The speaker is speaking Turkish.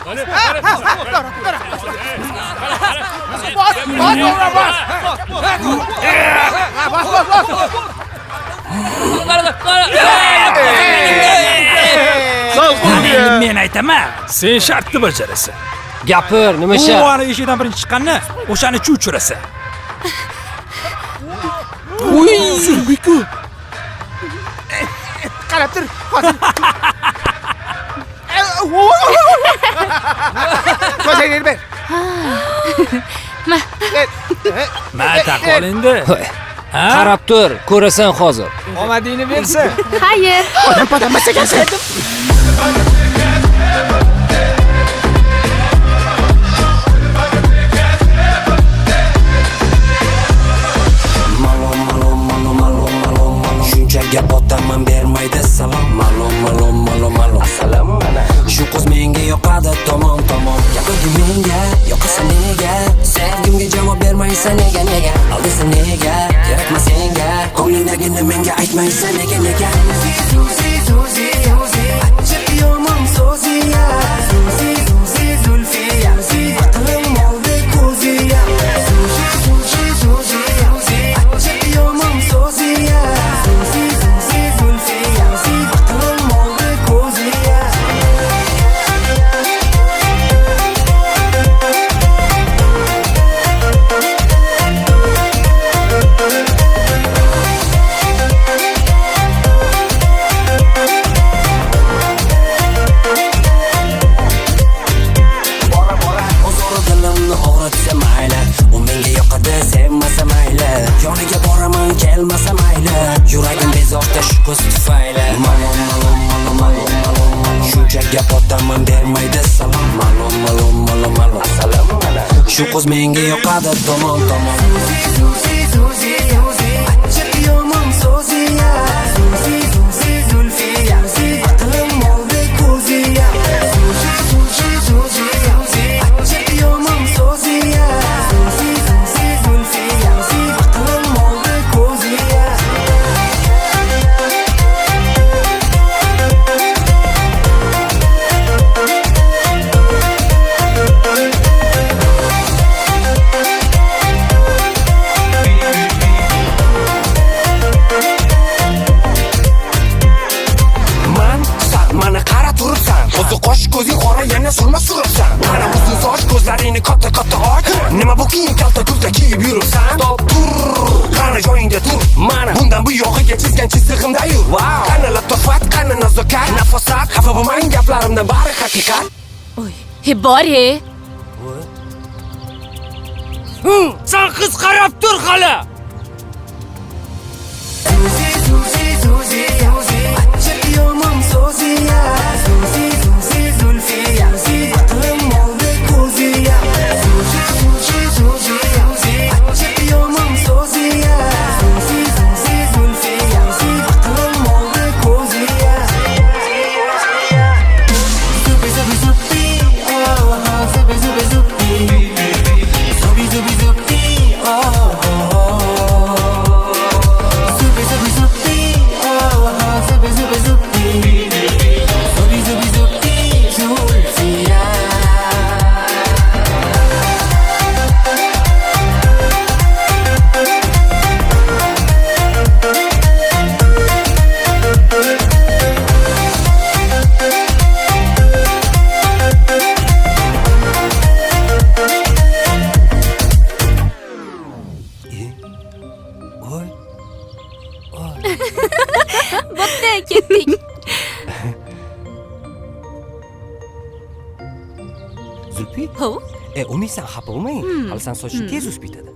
Men aytaman, sen shartni bajarasan. Gapir, nima U shart? ana eshikdan birinchi chiqqanni, o'shani chuchirasan. Zulbiku. Qarab tur. Ko'zingni ber. Ma taqol endi. Ha? Qarab tur, ko'rasan hozir. Omadingni bersa. Xayr. Odam emas ekansan. Shunchaga botaman bermaydi salom. Malum. Assalomu alaykum. Shu qiz menga yoqadi tomon. Gapirdi menga, yoqasa nega? Sevgimga javob bermaysan nega? Aldaysan nega? Kerakmas senga. Ko'nglingdagini menga aytmaysan nega? Zuzi, achchiq yomon so'ziya. Zuzi, Zulfiya. Aqlim oldi ko'ziya. Zuzi, achchiq yomon so'ziya. Zuzi, Zulfiya. Aqlim oldi ko'ziya. O'zaro dilimni og'ritsa mayli, u menga yoqadi, sevmasa mayli. Yoniga boraman, kelmasa mayli. Yuragim bezovta shu qiz tufayli. Malum. Shunchaga botaman bermaydi salom. Malum. Assalomu alaykum. Shu qiz menga yoqadi tomon. Zuzi, achchiq yomon so'ziya. Zuzi, Zulfiya. Aqlim oldi ko'ziya. Zuzi, achchiq yomon so'ziya. Zuzi, Zulfiya. Aqlim oldi ko'ziya. Mana qara turibsan. O'zi qosh ko'zing qora, yana surma suribsan. Mana uzun soch, ko'zlaringni katta och. Nima bu kiyim kalta kulta kiyib yuribsan? Stop tur. Qani joyingda tur. Mana bundan bu yog'iga chizgan chizig'imda yur. Qani latofat, qani nazokat, nafosat. Xafa bo'lmang gaplarimdan bari haqiqat. He bor-ye. Sen qiz qarab tur hali. Zuzi, achchiq yomon so'ziya. Zuzi, Zulfiya. Aqlim oldi ko'ziya. Zuzi, achchiq yomon so'ziya. Zuzi, Zulfiya. Aqlim oldi ko'ziya. Zubi, Bo'pti, ketdik. Zulfi? Ho? Umiysan xafa bo'lmang. Hali san soching tez o'sib bitadi.